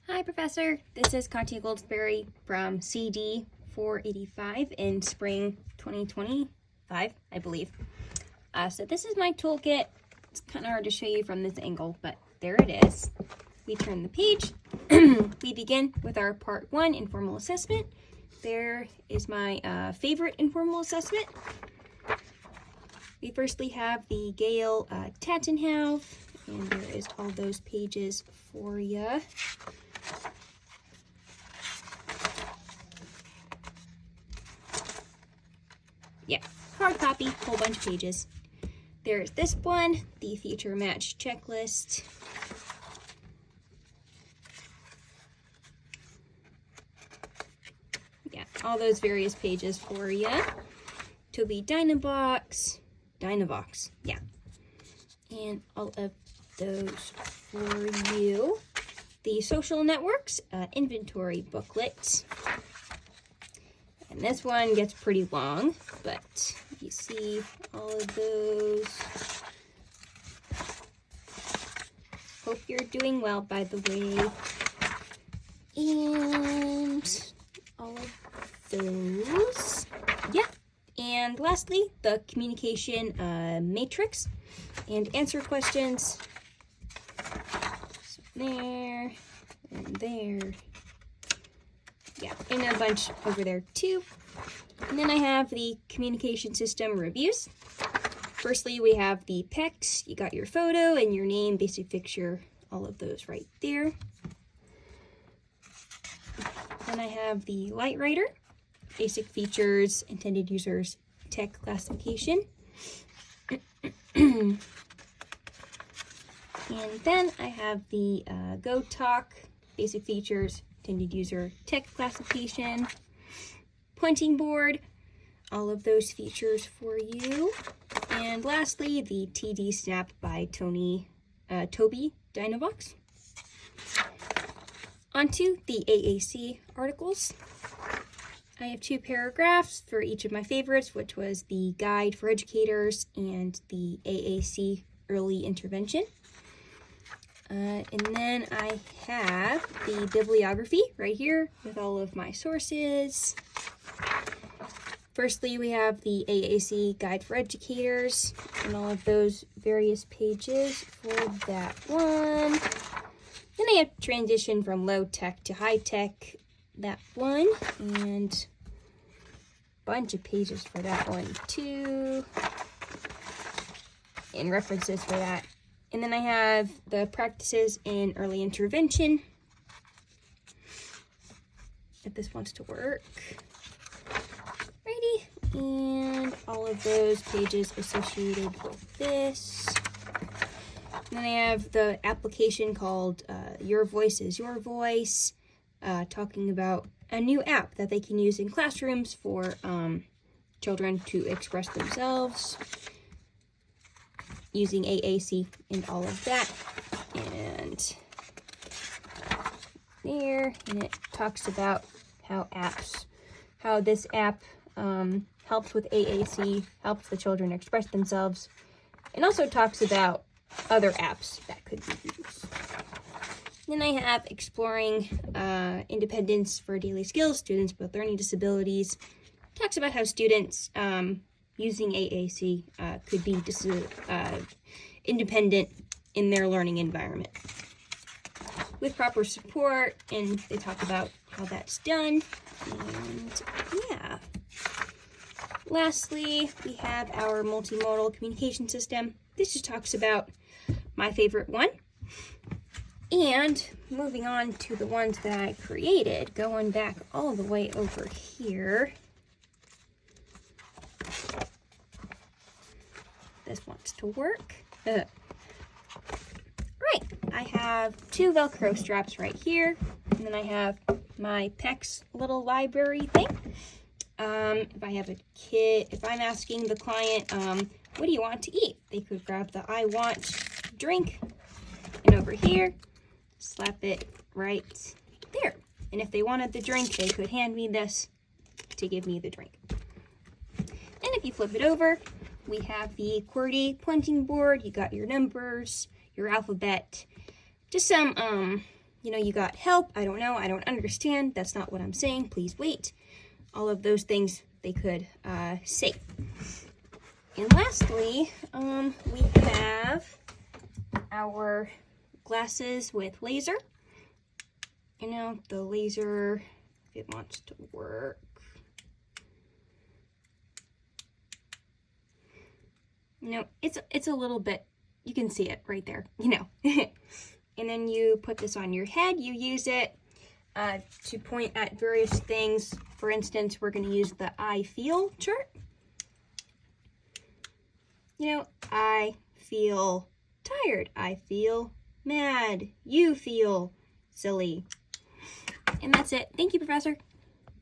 Hi, Professor. This is Katja Goldsberry from CD 485 in spring 2025, I believe. So this is my toolkit. It's kind of hard to show you from this angle, but there it is. We turn the page. We begin with our part 1 informal assessment. There is my favorite informal assessment. We firstly have the Gale Tattenhouse, and there is all those pages for you. Yeah, hard copy, whole bunch of pages. There's this one, the feature match checklist. Yeah, all those various pages for you. Toby Dynavox, yeah. And all of those for you. The social networks, inventory booklet. And this one gets pretty long, but you see all of those. Hope you're doing well, by the way. And all of those. Yeah. And lastly, the communication matrix and answer questions. So there and there. Yeah, and a bunch over there too. And then I have the communication system reviews. Firstly, we have the PECs. You got your photo and your name, basic picture, all of those right there. Then I have the light writer, basic features, intended users, tech classification. And then I have the Go Talk, basic features, intended user, tech classification, pointing board, all of those features for you. And lastly, the TD Snap by Toby Dynavox. Onto the AAC articles. I have 2 paragraphs for each of my favorites, which was the Guide for Educators and the AAC Early Intervention. And then I have the bibliography right here with all of my sources. Firstly, we have the AAC Guide for Educators and all of those various pages for that one. Then I have transition from low tech to high tech, that one, and a bunch of pages for that one too, and references for that. And then I have the practices in early intervention, if this wants to work. Righty, and all of those pages associated with this. And then I have the application called Your Voice is Your Voice, talking about a new app that they can use in classrooms for children to express themselves, using AAC and all of that. And there, and it talks about how this app helps with AAC, helps the children express themselves, and also talks about other apps that could be used. Then I have exploring independence for daily skills, students with learning disabilities. Talks about how students using AAC could be independent in their learning environment with proper support, and they talk about how that's done. And yeah. Lastly, we have our multimodal communication system. This just talks about my favorite one. And moving on to the ones that I created, going back all the way over here. This wants to work. Right, I have 2 Velcro straps right here, and then I have my PECs little library thing. If I have a kid, if I'm asking the client, what do you want to eat? They could grab the I want drink, and over here, slap it right there. And if they wanted the drink, they could hand me this to give me the drink. And if you flip it over, we have the QWERTY pointing board. You got your numbers, your alphabet, just some you know, you got help, I don't know, I don't understand, that's not what I'm saying, please wait. All of those things they could say. And lastly, we have our glasses with laser. You know, the laser, if it wants to work. You know, it's a little bit, you can see it right there, you know. And then you put this on your head, you use it to point at various things. For instance, we're going to use the I feel chart. You know, I feel tired, I feel mad, you feel silly. And that's it. Thank you, Professor.